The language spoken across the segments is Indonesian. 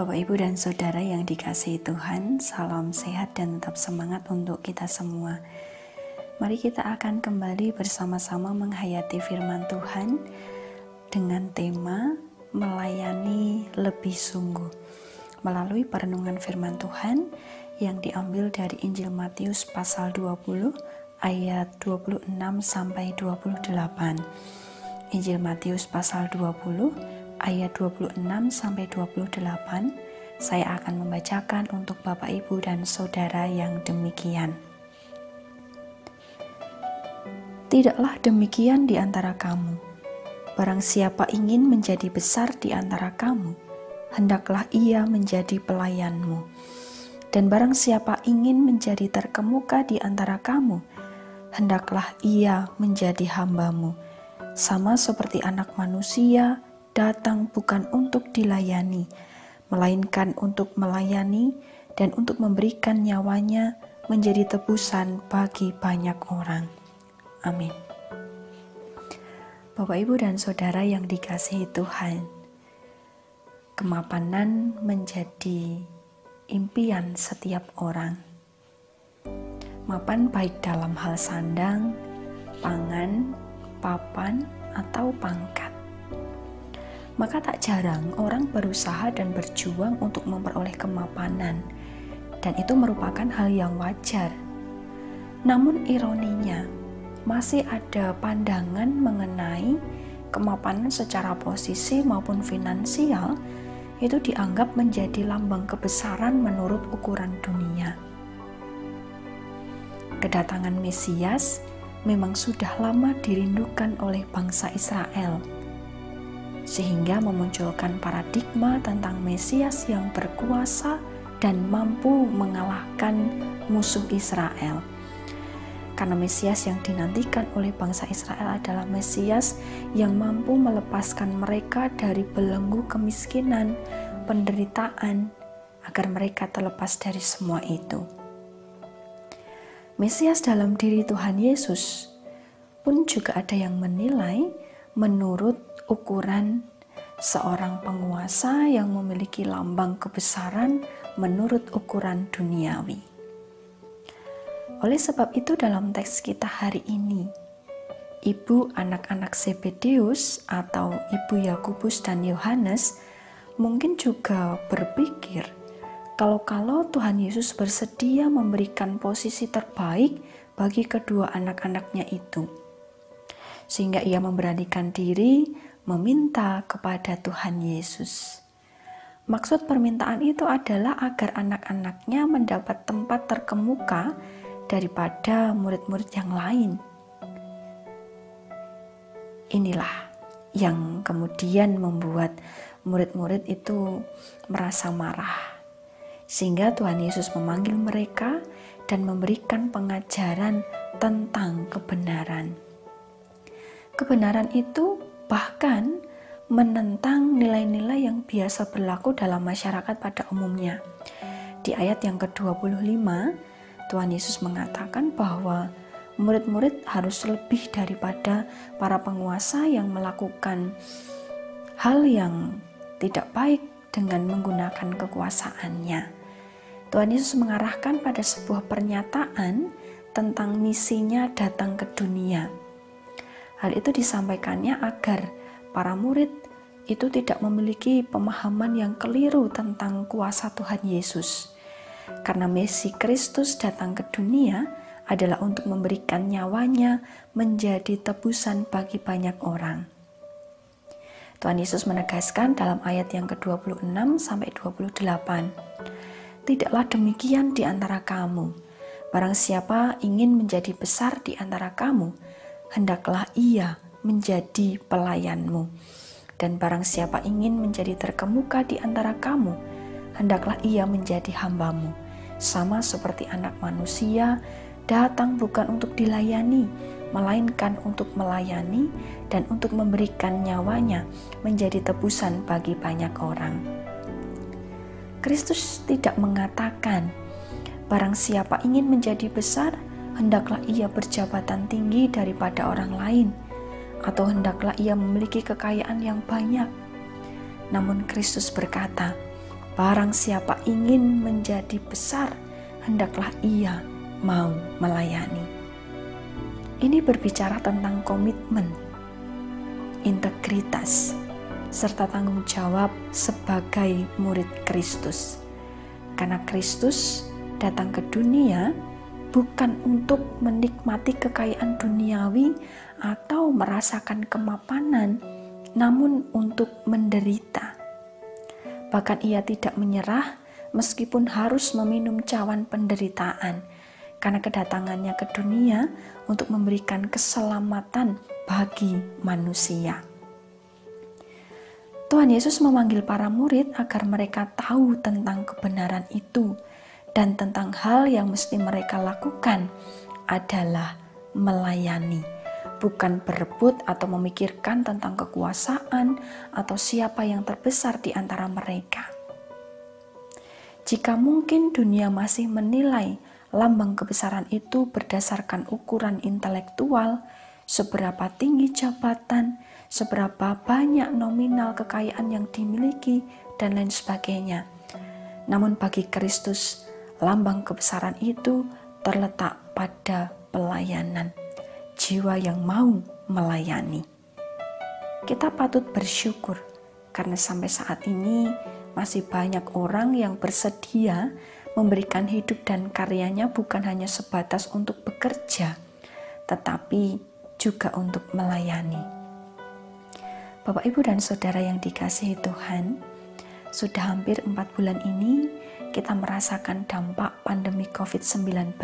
Bapak, Ibu, dan Saudara yang dikasihi Tuhan, salam sehat dan tetap semangat untuk kita semua. Mari kita akan kembali bersama-sama menghayati firman Tuhan dengan tema melayani lebih sungguh melalui perenungan firman Tuhan yang diambil dari Injil Matius pasal 20 ayat 26 sampai 28. Injil Matius pasal 20 ayat 26 sampai 28, saya akan membacakan untuk Bapak, Ibu, dan Saudara yang demikian. Tidaklah demikian di antara kamu. Barang siapa ingin menjadi besar di antara kamu, hendaklah ia menjadi pelayanmu. Dan barang siapa ingin menjadi terkemuka di antara kamu, hendaklah ia menjadi hambamu. Sama seperti Anak Manusia datang bukan untuk dilayani, melainkan untuk melayani dan untuk memberikan nyawanya menjadi tebusan bagi banyak orang. Amin. Bapak, Ibu, dan Saudara yang dikasihi Tuhan, kemapanan menjadi impian setiap orang. Mapan baik dalam hal sandang, pangan, papan, atau pangkat. Maka tak jarang orang berusaha dan berjuang untuk memperoleh kemapanan, dan itu merupakan hal yang wajar. Namun ironinya, masih ada pandangan mengenai kemapanan secara posisi maupun finansial itu dianggap menjadi lambang kebesaran menurut ukuran dunia. Kedatangan Mesias memang sudah lama dirindukan oleh bangsa Israel, sehingga memunculkan paradigma tentang Mesias yang berkuasa dan mampu mengalahkan musuh Israel. Karena Mesias yang dinantikan oleh bangsa Israel adalah Mesias yang mampu melepaskan mereka dari belenggu kemiskinan, penderitaan, agar mereka terlepas dari semua itu. Mesias dalam diri Tuhan Yesus pun juga ada yang menilai menurut ukuran seorang penguasa yang memiliki lambang kebesaran menurut ukuran duniawi. Oleh sebab itu dalam teks kita hari ini, ibu anak-anak Zebedeus atau ibu Yakobus dan Yohanes mungkin juga berpikir kalau Tuhan Yesus bersedia memberikan posisi terbaik bagi kedua anak-anaknya itu, sehingga ia memberanikan diri meminta kepada Tuhan Yesus. Maksud permintaan itu adalah agar anak-anaknya mendapat tempat terkemuka daripada murid-murid yang lain. Inilah yang kemudian membuat murid-murid itu merasa marah, sehingga Tuhan Yesus memanggil mereka dan memberikan pengajaran tentang kebenaran. Kebenaran itu bahkan menentang nilai-nilai yang biasa berlaku dalam masyarakat pada umumnya. Di ayat yang ke-25, Tuhan Yesus mengatakan bahwa murid-murid harus lebih daripada para penguasa yang melakukan hal yang tidak baik dengan menggunakan kekuasaannya. Tuhan Yesus mengarahkan pada sebuah pernyataan tentang misinya datang ke dunia. Hal itu disampaikannya agar para murid itu tidak memiliki pemahaman yang keliru tentang kuasa Tuhan Yesus. Karena Mesias Kristus datang ke dunia adalah untuk memberikan nyawanya menjadi tebusan bagi banyak orang. Tuhan Yesus menegaskan dalam ayat yang ke-26 sampai 28, "Tidaklah demikian di antara kamu. Barang siapa ingin menjadi besar di antara kamu, hendaklah ia menjadi pelayanmu. Dan barang siapa ingin menjadi terkemuka di antara kamu, hendaklah ia menjadi hambamu. Sama seperti Anak Manusia datang bukan untuk dilayani, melainkan untuk melayani dan untuk memberikan nyawanya menjadi tebusan bagi banyak orang." Kristus tidak mengatakan, barang siapa ingin menjadi besar, hendaklah ia berjabatan tinggi daripada orang lain, atau hendaklah ia memiliki kekayaan yang banyak. Namun Kristus berkata, barang siapa ingin menjadi besar, hendaklah ia mau melayani. Ini berbicara tentang komitmen, integritas, serta tanggung jawab sebagai murid Kristus. Karena Kristus datang ke dunia bukan untuk menikmati kekayaan duniawi atau merasakan kemapanan, namun untuk menderita. Bahkan ia tidak menyerah meskipun harus meminum cawan penderitaan, karena kedatangannya ke dunia untuk memberikan keselamatan bagi manusia. Tuhan Yesus memanggil para murid agar mereka tahu tentang kebenaran itu, dan tentang hal yang mesti mereka lakukan adalah melayani, bukan berebut atau memikirkan tentang kekuasaan atau siapa yang terbesar di antara mereka. Jika mungkin dunia masih menilai lambang kebesaran itu berdasarkan ukuran intelektual, seberapa tinggi jabatan, seberapa banyak nominal kekayaan yang dimiliki, dan lain sebagainya. Namun bagi Kristus, lambang kebesaran itu terletak pada pelayanan, jiwa yang mau melayani. Kita patut bersyukur karena sampai saat ini masih banyak orang yang bersedia memberikan hidup dan karyanya bukan hanya sebatas untuk bekerja, tetapi juga untuk melayani. Bapak, Ibu, dan Saudara yang dikasihi Tuhan, sudah hampir 4 bulan ini kita merasakan dampak pandemi COVID-19.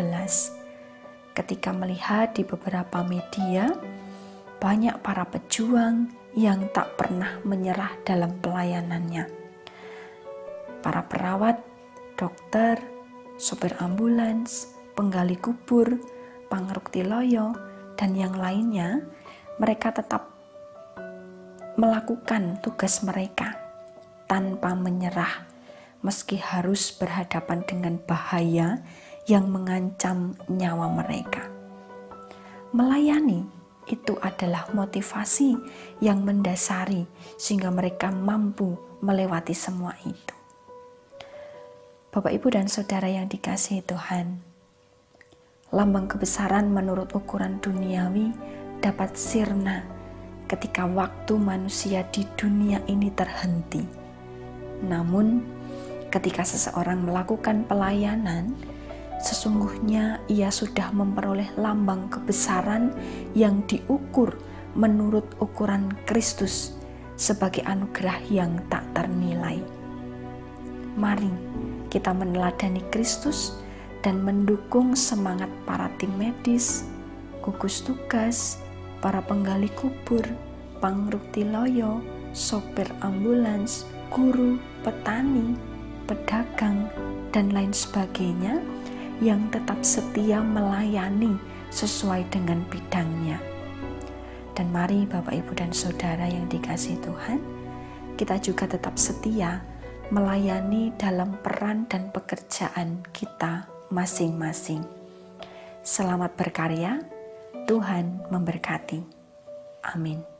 Ketika melihat di beberapa media, banyak para pejuang yang tak pernah menyerah dalam pelayanannya. Para perawat, dokter, sopir ambulans, penggali kubur, pangrukti loyo, dan yang lainnya, mereka tetap melakukan tugas mereka tanpa menyerah, meski harus berhadapan dengan bahaya yang mengancam nyawa mereka. Melayani itu adalah motivasi yang mendasari sehingga mereka mampu melewati semua itu. Bapak, Ibu, dan Saudara yang dikasihi Tuhan, lambang kebesaran menurut ukuran duniawi dapat sirna ketika waktu manusia di dunia ini terhenti. Namun, ketika seseorang melakukan pelayanan, sesungguhnya ia sudah memperoleh lambang kebesaran yang diukur menurut ukuran Kristus sebagai anugerah yang tak ternilai. Mari kita meneladani Kristus dan mendukung semangat para tim medis, gugus tugas, para penggali kubur, pangrukti loyo, sopir ambulans, guru, petani, pedagang, dan lain sebagainya yang tetap setia melayani sesuai dengan bidangnya. Dan mari Bapak, Ibu, dan Saudara yang dikasihi Tuhan, kita juga tetap setia melayani dalam peran dan pekerjaan kita masing-masing. Selamat berkarya, Tuhan memberkati. Amin.